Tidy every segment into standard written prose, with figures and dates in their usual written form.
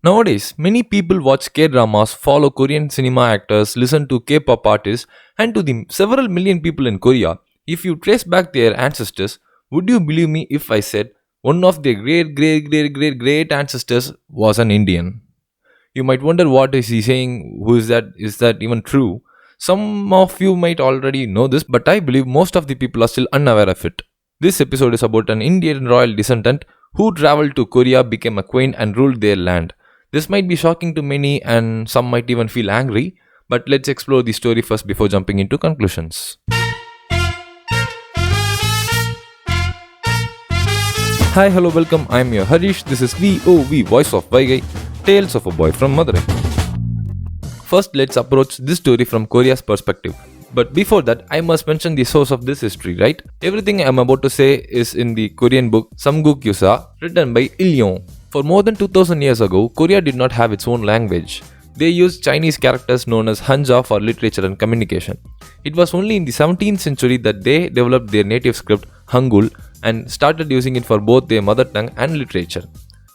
Nowadays, many people watch K-dramas, follow Korean cinema actors, listen to K-pop artists, and to the several million people in Korea. If you trace back their ancestors, would you believe me if I said one of their great ancestors was an Indian? You might wonder what is he saying, who is that, is that even true? Some of you might already know this, but I believe most of the people are still unaware of it. This episode is about an Indian royal descendant who traveled to Korea, became a queen, and ruled their land. This might be shocking to many, and some might even feel angry, but let's explore the story first before jumping into conclusions. Hi, hello, welcome. I'm your Harish. This is VOV, Voice of Vaigai, Tales of a Boy from Madurai. First, let's approach this story from Korea's perspective. But before that, I must mention the source of this history, right? Everything I'm about to say is in the Korean book Samguk Yusa, written by Il Yong. For more than 2000 years ago, Korea did not have its own language. They used Chinese characters known as Hanja for literature and communication. It was only in the 17th century that they developed their native script, Hangul, and started using it for both their mother tongue and literature.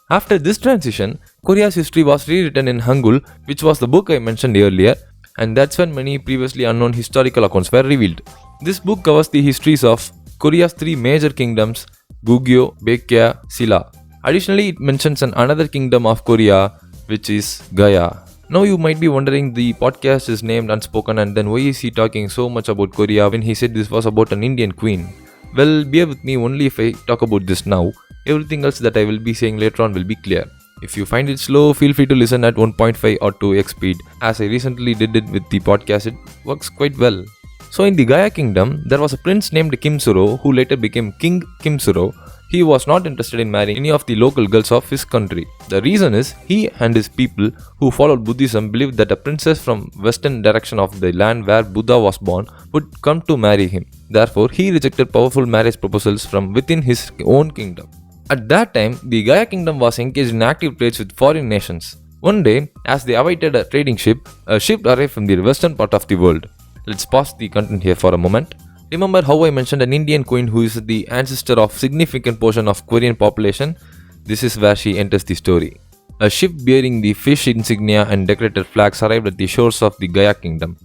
After this transition, Korea's history was rewritten in Hangul, which was the book I mentioned earlier, and that's when many previously unknown historical accounts were revealed. This book covers the histories of Korea's three major kingdoms, Gugyo, Baekje, Silla. Additionally, it mentions another kingdom of Korea, which is Gaya. Now you might be wondering, the podcast is named Unspoken, and then why is he talking so much about Korea when he said this was about an Indian queen? Well, bear with me only if I talk about this now. Everything else that I will be saying later on will be clear. If you find it slow, feel free to listen at 1.5 or 2x speed. As I recently did it with the podcast, it works quite well. So in the Gaya kingdom, there was a prince named Kim Suro who later became King Kim Suro. He was not interested in marrying any of the local girls of his country. The reason is, he and his people who followed Buddhism believed that a princess from western direction of the land where Buddha was born would come to marry him. Therefore, he rejected powerful marriage proposals from within his own kingdom. At that time, the Gaya kingdom was engaged in active trades with foreign nations. One day, as they awaited a trading ship, a ship arrived from the western part of the world. Let's pause the content here for a moment. Remember how I mentioned an Indian queen who is the ancestor of significant portion of Korean population? This is where she enters the story. A ship bearing the fish insignia and decorated flags arrived at the shores of the Gaya kingdom.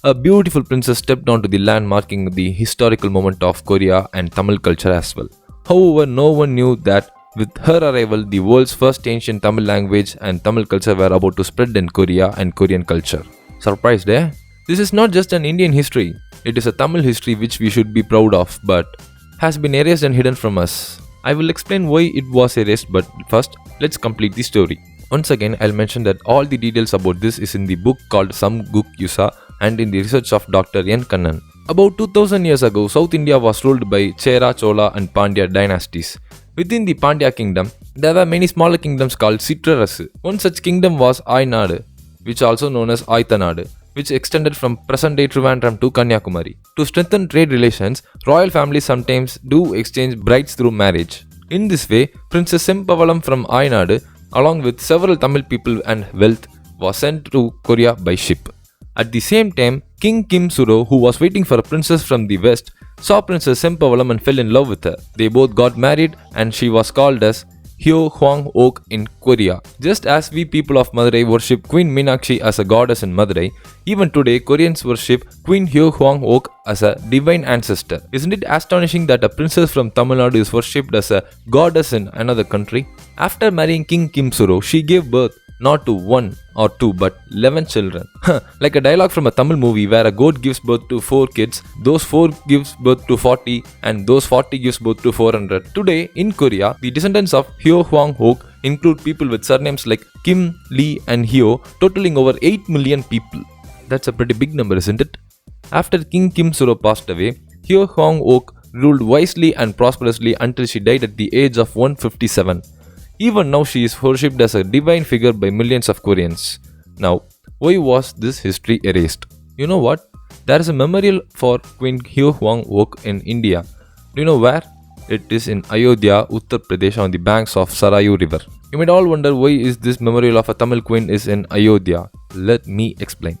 A beautiful princess stepped onto the land, marking the historical moment of Korea and Tamil culture as well. However, no one knew that with her arrival, the world's first ancient Tamil language and Tamil culture were about to spread in Korea and Korean culture. Surprised, eh? This is not just an Indian history. It is a Tamil history which we should be proud of, but has been erased and hidden from us. I will explain why it was erased, but first, let's complete the story. Once again, I'll mention that all the details about this is in the book called Samguk Yusa and in the research of Dr. N. Kannan. About 2000 years ago, South India was ruled by Chera, Chola and Pandya dynasties. Within the Pandya kingdom, there were many smaller kingdoms called Citrarasu. One such kingdom was Ay Nadu, which also known as Ay Nadu, which extended from present-day Trivandrum to Kanyakumari. To strengthen trade relations, royal families sometimes do exchange brides through marriage. In this way, Princess Sempavalam from Ay Nadu, along with several Tamil people and wealth, was sent to Korea by ship. At the same time, King Kim Suro, who was waiting for a princess from the west, saw Princess Sempavalam and fell in love with her. They both got married and she was called as Heo Hwang-ok in Korea. Just as we people of Madurai worship Queen Meenakshi as a goddess in Madurai, even today Koreans worship Queen Heo Hwang-ok as a divine ancestor. Isn't it astonishing that a princess from Tamil Nadu is worshipped as a goddess in another country? After marrying King Kim Suro, she gave birth not to 1 or 2 but 11 children. Like a dialogue from a Tamil movie where a goat gives birth to 4 kids, those 4 gives birth to 40 and those 40 gives birth to 400. Today in Korea, the descendants of Heo Hwang-ok include people with surnames like Kim, Lee and Heo, totaling over 8 million people. That's a pretty big number, isn't it? After King Kim Suro passed away, Heo Hwang-ok ruled wisely and prosperously until she died at the age of 157. Even now she is worshipped as a divine figure by millions of Koreans. Now, why was this history erased? You know what? There is a memorial for Queen Heo Hwang-ok in India. Do you know where? It is in Ayodhya, Uttar Pradesh on the banks of Sarayu river. You might all wonder why is this memorial of a Tamil queen is in Ayodhya. Let me explain.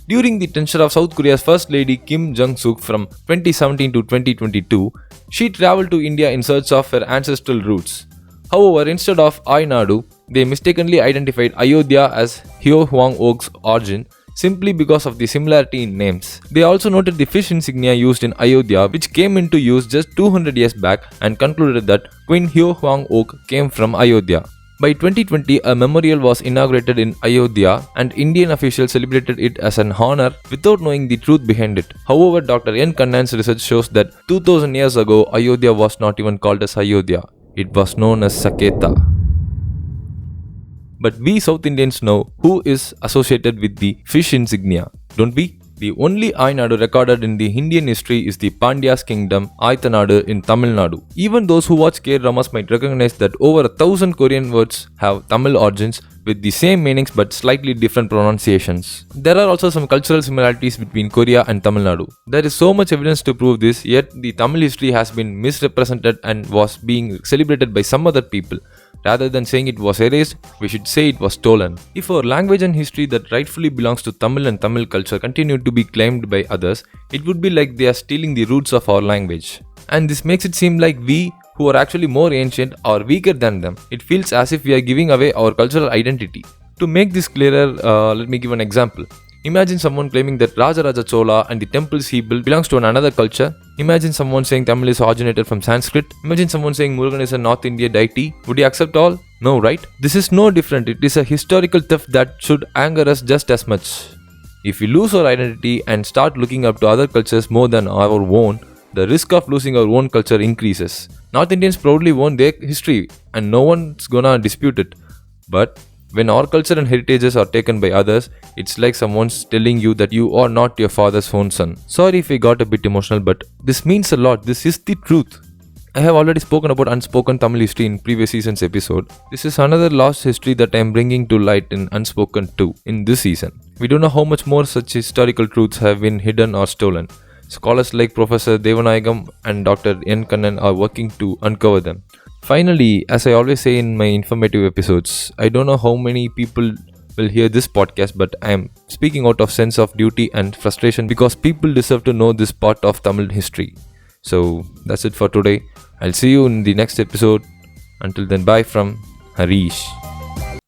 During the tenure of South Korea's First Lady Kim Jong-suk from 2017 to 2022, she traveled to India in search of her ancestral roots. However, instead of Ay Nadu, They mistakenly identified Ayodhya as Heo Hwang-ok's origin simply because of the similarity in names. They also noted the fish insignia used in Ayodhya, which came into use just 200 years back, and concluded that Queen Heo Hwang-ok came from Ayodhya. By 2020, a memorial was inaugurated in Ayodhya, and Indian officials celebrated it as an honor without knowing the truth behind it. However, Dr. N. Kannan's research shows that 2000 years ago, Ayodhya was not even called as Ayodhya. It was known as Saketa. But we South Indians know who is associated with the fish insignia, don't we? The only Ay Nadu recorded in the Indian history is the Pandya's kingdom Ay Nadu in Tamil Nadu. Even those who watch K-dramas might recognize that over 1,000 Korean words have Tamil origins with the same meanings but slightly different pronunciations. There are also some cultural similarities between Korea and Tamil Nadu. There is so much evidence to prove this, yet the Tamil history has been misrepresented and was being celebrated by some other people. Rather than saying it was erased, we should say it was stolen. If our language and history that rightfully belongs to Tamil and Tamil culture continued to be claimed by others, it would be like they are stealing the roots of our language. And this makes it seem like we, who are actually more ancient, are weaker than them. It feels as if we are giving away our cultural identity. To make this clearer, let me give an example. Imagine someone claiming that Rajaraja Chola and the temples he built belongs to another culture. Imagine someone saying Tamil is originated from Sanskrit. Imagine someone saying Murugan is a North India deity. Would you accept all? No, right? This is no different. It is a historical theft that should anger us just as much. If we lose our identity and start looking up to other cultures more than our own, the risk of losing our own culture increases. North Indians proudly own their history and no one's gonna dispute it. But when our culture and heritages are taken by others, it's like someone's telling you that you are not your father's own son. Sorry if I got a bit emotional, but this means a lot. This is the truth. I have already spoken about Unspoken Tamil history in previous season's episode. This is another lost history that I am bringing to light in Unspoken 2 in this season. We don't know how much more such historical truths have been hidden or stolen. Scholars like Professor Devanayagam and Dr. N. Kannan are working to uncover them. Finally, as I always say in my informative episodes, I don't know how many people will hear this podcast, but I am speaking out of sense of duty and frustration because people deserve to know this part of Tamil history. So that's it for today. I'll see you in the next episode. Until then, bye from Harish.